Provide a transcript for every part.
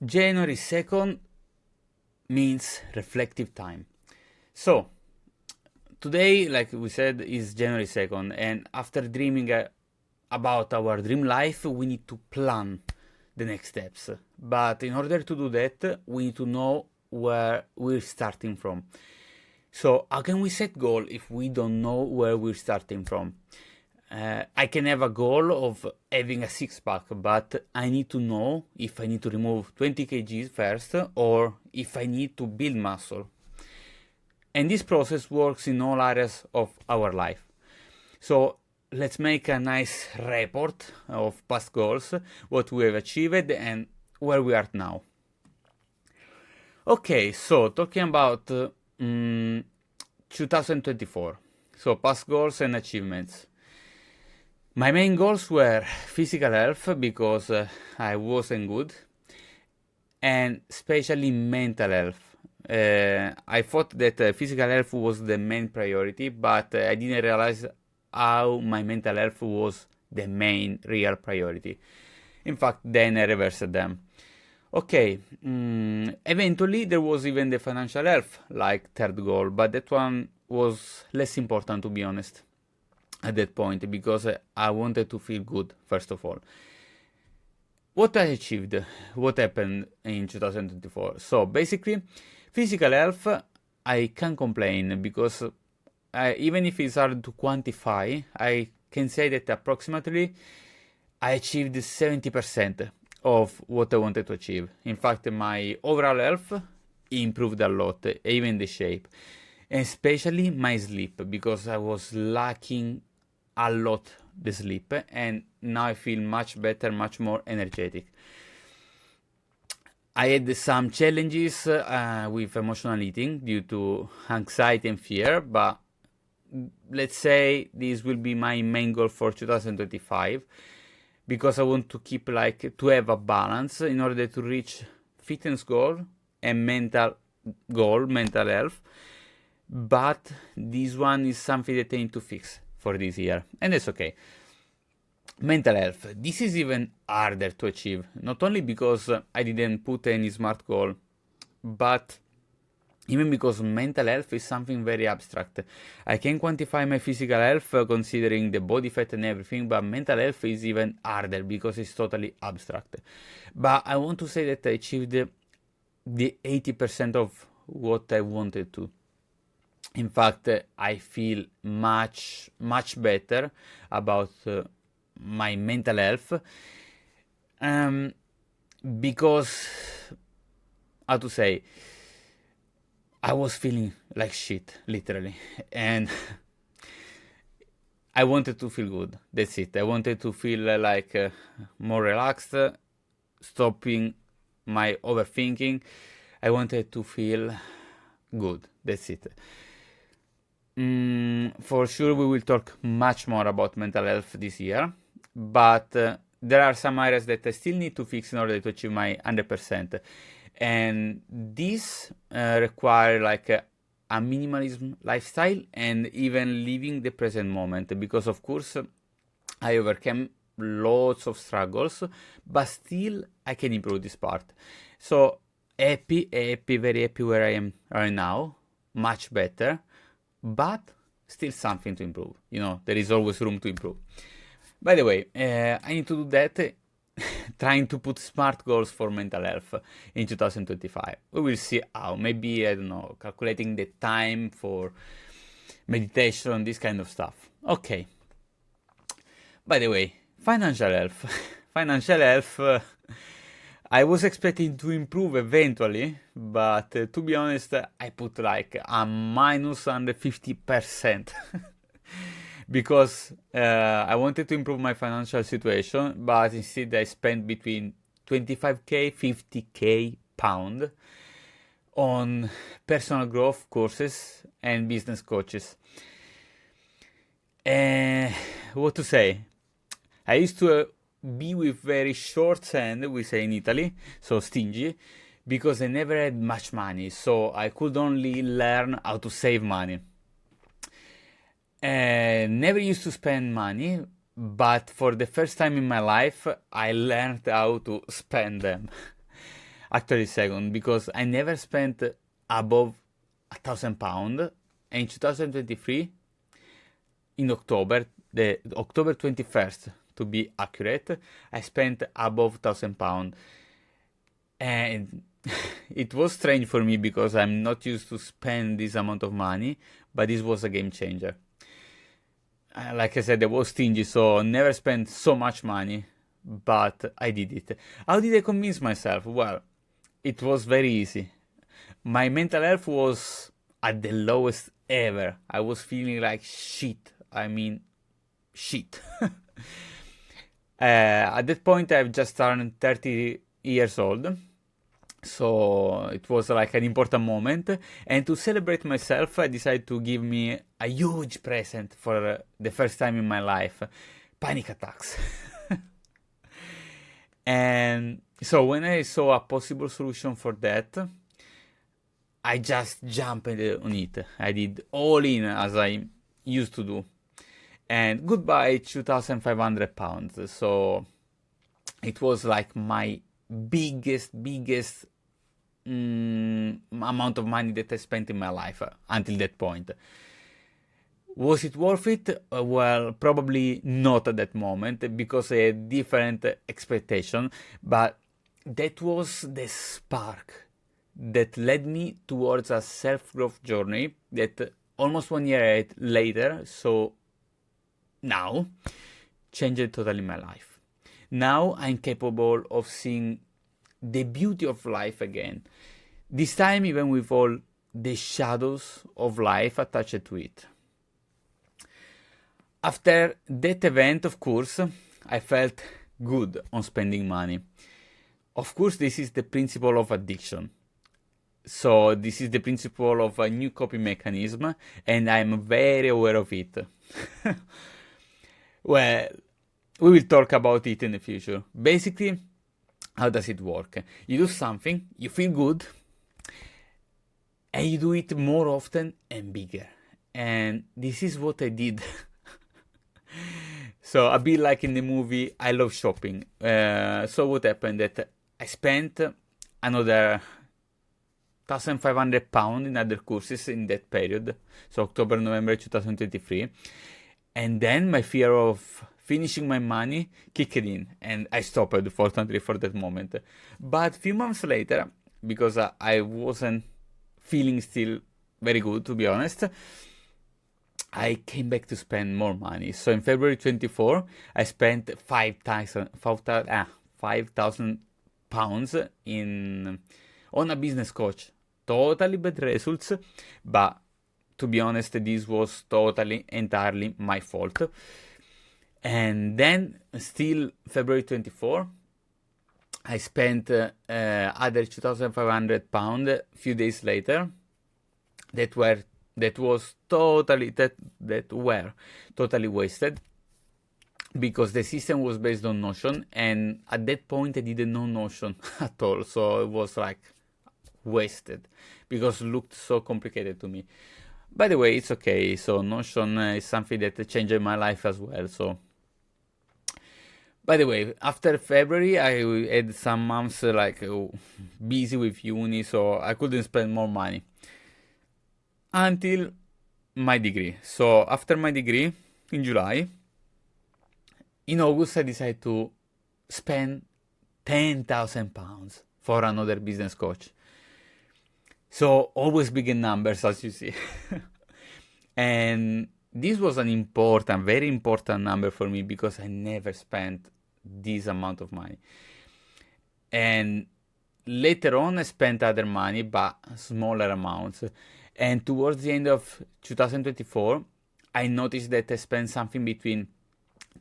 January 2nd means reflective time. So, today, like we said, is January 2nd, and after dreaming about our dream life, we need to plan the next steps. But in order to do that, we need to know where we're starting from. So, how can we set goal if we don't know where we're starting from? I can have a goal of having a six pack, but I need to know if I need to remove 20 kgs first or if I need to build muscle. And this process works in all areas of our life. So let's make a nice report of past goals, what we have achieved, and where we are now. Okay, so talking about 2024. So past goals and achievements. My main goals were physical health because I wasn't good, and especially mental health. I thought that physical health was the main priority, but I didn't realize how my mental health was the main real priority. In fact, then I reversed them. Okay, eventually there was even the financial health, like third goal, but that one was less important, to be honest, at that point, because I wanted to feel good, first of all. What I achieved, what happened in 2024. So basically, physical health, I can't complain because even if it's hard to quantify, I can say that approximately I achieved 70% of what I wanted to achieve. In fact, my overall health improved a lot, even the shape, and especially my sleep, because I was lacking a lot the sleep, and now I feel much better, much more energetic. I had some challenges with emotional eating due to anxiety and fear, but let's say this will be my main goal for 2025, because I want to keep to have a balance in order to reach fitness goal and mental goal, mental health. But this one is something that I need to fix for this year, and that's okay. Mental health. This is even harder to achieve, not only because I didn't put any smart goal, but even because mental health is something very abstract. I can quantify my physical health considering the body fat and everything, but mental health is even harder because it's totally abstract. But I want to say that I achieved the 80% of what I wanted to. In fact, I feel much better about my mental health, because, how to say, I was feeling like shit, literally, and I wanted to feel good. That's it. I wanted to feel more relaxed, stopping my overthinking. I wanted to feel good. That's it. For sure, we will talk much more about mental health this year, but there are some areas that I still need to fix in order to achieve my 100%. And this require a minimalism lifestyle and even living the present moment, because of course I overcame lots of struggles, but still I can improve this part. So happy, very happy where I am right now, much better, but still something to improve. There is always room to improve. By the way, I need to do that, trying to put smart goals for mental health in 2025. We will see how. Maybe, I don't know, calculating the time for meditation, this kind of stuff. Okay. By the way, financial health. Financial health, I was expecting to improve eventually, but to be honest, I put a minus 150%. Because I wanted to improve my financial situation, but instead I spent between 25k, 50k pound on personal growth courses and business coaches. What to say? I used to be with very short hand, we say in Italy, so stingy, because I never had much money, so I could only learn how to save money. Never used to spend money, but for the first time in my life, I learned how to spend them. actually second, because I never spent above £1,000. And in 2023, in October, the October 21st to be accurate, I spent above £1,000. And it was strange for me because I'm not used to spend this amount of money, but this was a game changer. Like I said, I was stingy, so never spent so much money, but I did it. How did I convince myself? Well, it was very easy. My mental health was at the lowest ever. I was feeling like shit. I mean, shit. At that point, I've just turned 30 years old. So it was like an important moment. And to celebrate myself, I decided to give me a huge present for the first time in my life. Panic attacks. And so when I saw a possible solution for that, I just jumped on it. I did all in as I used to do. And goodbye £2,500. So it was like my biggest amount of money that I spent in my life until that point. Was it worth it? Well, probably not at that moment because I had different expectation, but that was the spark that led me towards a self-growth journey that almost 1 year later, so now, changed totally my life. Now I'm capable of seeing the beauty of life again. This time even with all the shadows of life attached to it. After that event, of course, I felt good on spending money. Of course, this is the principle of addiction. So this is the principle of a new coping mechanism, and I'm very aware of it. Well, we will talk about it in the future. Basically, how does it work? You do something, you feel good, and you do it more often and bigger. And this is what I did. So a bit like in the movie I Love Shopping. So what happened that I spent another £1,500 in other courses in that period, so October, November 2023, and then my fear of finishing my money kicked in, and I stopped, fortunately, for that moment. But a few months later, because I wasn't feeling still very good, to be honest, I came back to spend more money. So in February 24, I spent £5,000 on a business coach. Totally bad results, but to be honest, this was entirely my fault. And then, still February 24, I spent other £2,500 a few days later. That were totally wasted, because the system was based on Notion, and at that point I didn't know Notion at all, so it was like wasted because it looked so complicated to me. By the way, it's okay. So Notion is something that changed my life as well. So, by the way, after February, I had some months busy with uni, so I couldn't spend more money until my degree. So after my degree in July, in August I decided to spend £10,000 for another business coach. So always big in numbers, as you see. And this was an very important number for me, because I never spent this amount of money. And later on I spent other money, but smaller amounts. And towards the end of 2024, I noticed that I spent something between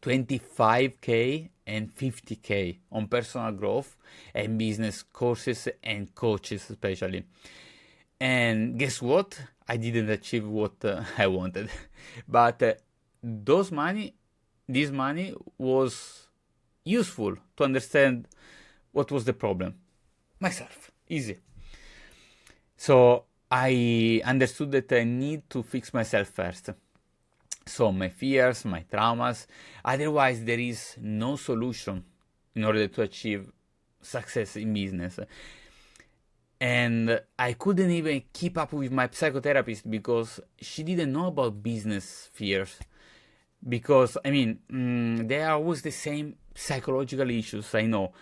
25k and 50k on personal growth and business courses and coaches especially. And guess what? I didn't achieve what I wanted. But this money was useful to understand what was the problem. Myself. Easy. So I understood that I need to fix myself first. So my fears, my traumas. Otherwise, there is no solution in order to achieve success in business. And I couldn't even keep up with my psychotherapist because she didn't know about business fears. Because, I mean, there are always the same psychological issues, I know,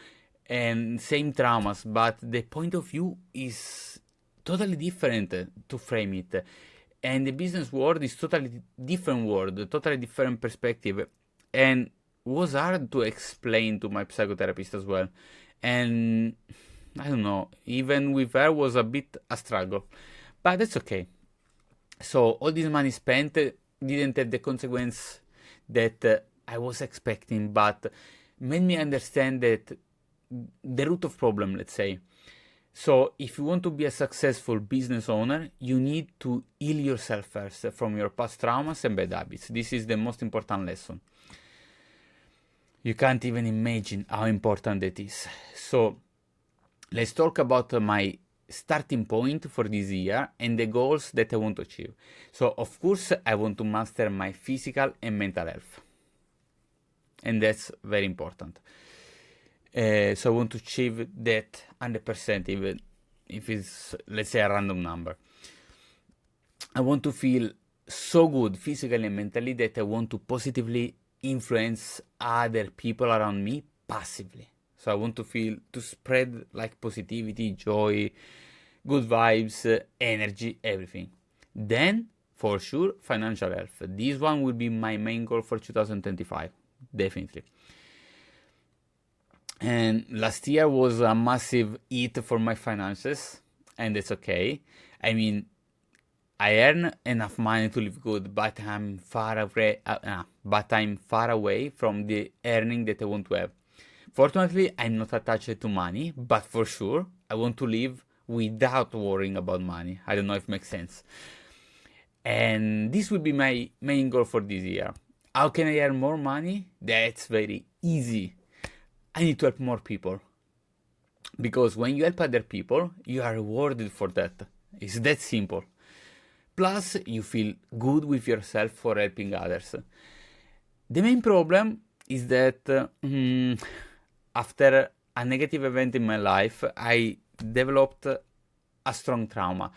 and same traumas, but the point of view is totally different to frame it. And the business world is totally different world, totally different perspective. And was hard to explain to my psychotherapist as well. And I don't know, even with her was a bit a struggle. But that's okay. So all this money spent didn't have the consequence that I was expecting, but made me understand that the root of problem, let's say. So if you want to be a successful business owner, you need to heal yourself first from your past traumas and bad habits. This is the most important lesson. You can't even imagine how important that is. So let's talk about my starting point for this year and the goals that I want to achieve. So of course I want to master my physical and mental health. And that's very important. So I want to achieve that 100%, even if it's, let's say, a random number. I want to feel so good physically and mentally that I want to positively influence other people around me passively. So I want to spread like positivity, joy, good vibes, energy, everything. Then, for sure, financial health. This one will be my main goal for 2025, definitely. And last year was a massive hit for my finances, and it's okay. I mean, I earn enough money to live good, but I'm far away from the earning that I want to have. Fortunately, I'm not attached to money, but for sure, I want to live without worrying about money. I don't know if it makes sense. And this will be my main goal for this year. How can I earn more money? That's very easy. I need to help more people. Because when you help other people, you are rewarded for that. It's that simple. Plus, you feel good with yourself for helping others. The main problem is that after a negative event in my life, I developed a strong trauma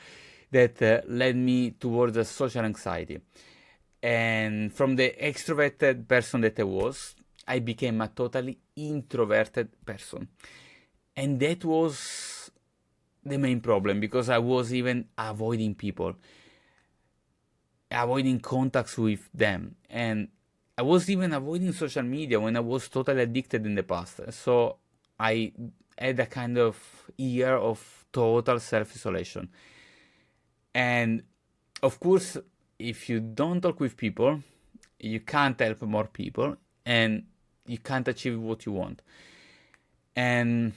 that led me towards a social anxiety. And from the extroverted person that I was, I became a totally introverted person. And that was the main problem because I was even avoiding people, avoiding contacts with them. And I was even avoiding social media when I was totally addicted in the past. So I had a kind of year of total self-isolation. And of course, if you don't talk with people, you can't help more people and you can't achieve what you want. And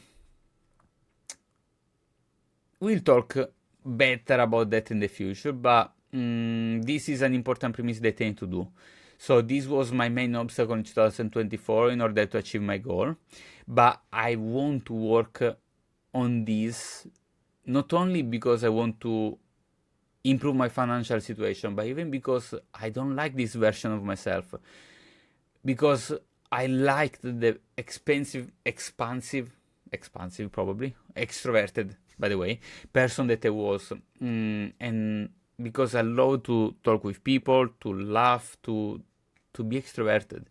we'll talk better about that in the future, but this is an important premise that I need to do. So this was my main obstacle in 2024 in order to achieve my goal. But I want to work on this not only because I want to improve my financial situation, but even because I don't like this version of myself. Because I liked the expansive probably, extroverted, by the way, person that I was. And because I love to talk with people, to laugh, to be extroverted.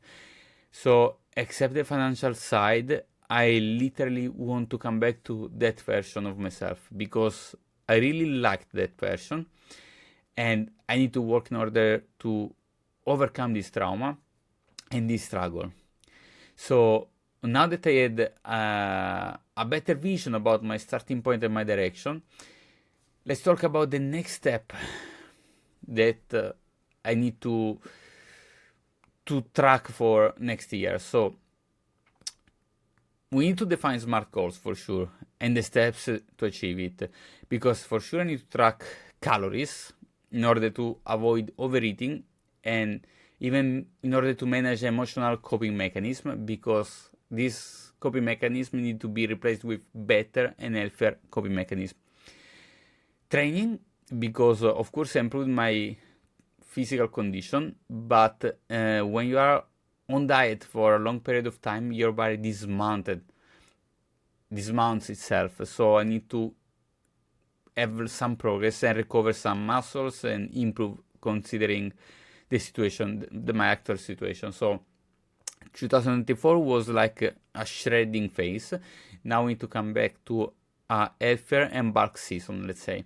So, except the financial side, I literally want to come back to that version of myself because I really liked that version and I need to work in order to overcome this trauma and this struggle. So now that I had a better vision about my starting point and my direction, let's talk about the next step that I need to track for next year. So we need to define SMART goals for sure and the steps to achieve it, because for sure I need to track calories in order to avoid overeating and even in order to manage emotional coping mechanism, because this coping mechanism need to be replaced with better and healthier coping mechanism. Training, because of course I improved my physical condition, but when you are on diet for a long period of time, your body dismounts itself. So I need to have some progress and recover some muscles and improve considering the situation, my actual situation. So 2024 was like a shredding phase. Now we need to come back to a healthier and bulk season, let's say.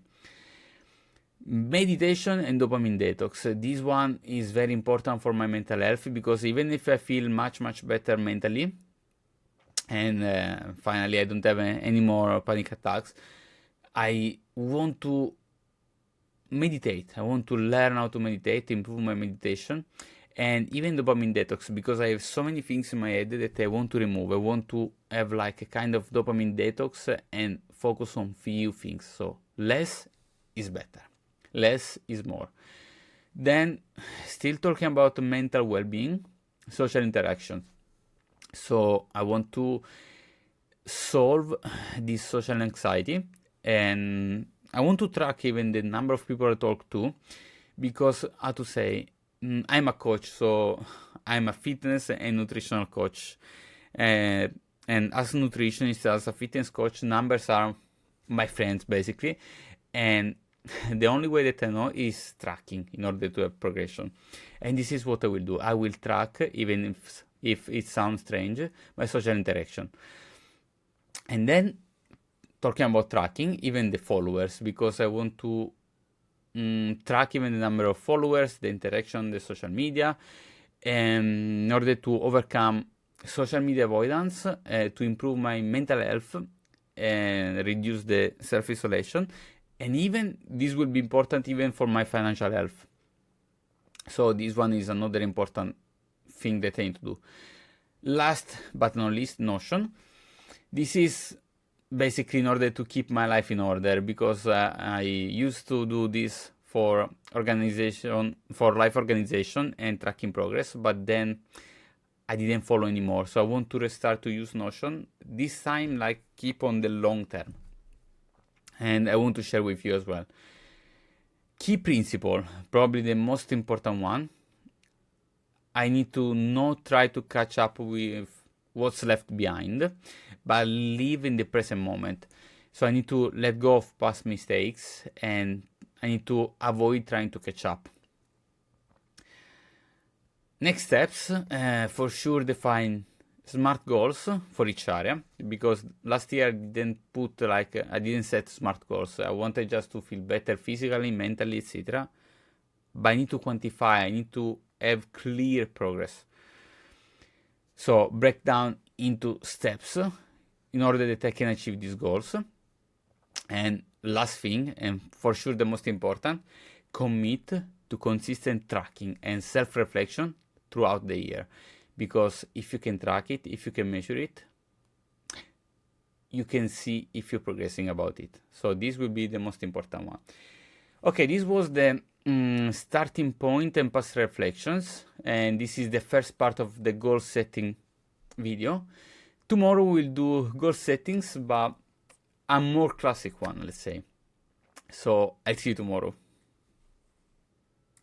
Meditation and dopamine detox. This one is very important for my mental health, because even if I feel much better mentally, and finally I don't have any more panic attacks, I want to meditate. I want to learn how to meditate, improve my meditation, and even dopamine detox, because I have so many things in my head that I want to remove. I want to have like a kind of dopamine detox and focus on few things. So less is better. Less is more. Then, still talking about mental well-being, social interaction. So I want to solve this social anxiety, and I want to track even the number of people I talk to, because how to say, I'm a coach, so I'm a fitness and nutritional coach, and as a nutritionist, as a fitness coach, numbers are my friends basically, and the only way that I know is tracking in order to have progression. And this is what I will do. I will track, even if it sounds strange, my social interaction. And then, talking about tracking, even the followers, because I want to track even the number of followers, the interaction, the social media, in order to overcome social media avoidance, to improve my mental health and reduce the self-isolation. And even this will be important even for my financial health. So this one is another important thing that I need to do. Last but not least, Notion. This is basically in order to keep my life in order, because I used to do this for life organization and tracking progress, but then I didn't follow anymore. So I want to restart to use Notion, this time like keep on the long term. And I want to share with you as well. Key principle, probably the most important one. I need to not try to catch up with what's left behind, but live in the present moment. So I need to let go of past mistakes, and I need to avoid trying to catch up. Next steps, for sure define smart goals for each area, because last year I didn't set smart goals. I wanted just to feel better physically, mentally, etc. But I need to quantify, I need to have clear progress. So break down into steps in order that I can achieve these goals. And last thing, and for sure the most important, commit to consistent tracking and self-reflection throughout the year. Because if you can track it, if you can measure it, you can see if you're progressing about it. So this will be the most important one. Okay, this was the starting point and past reflections. And this is the first part of the goal setting video. Tomorrow we'll do goal settings, but a more classic one, let's say. So I'll see you tomorrow.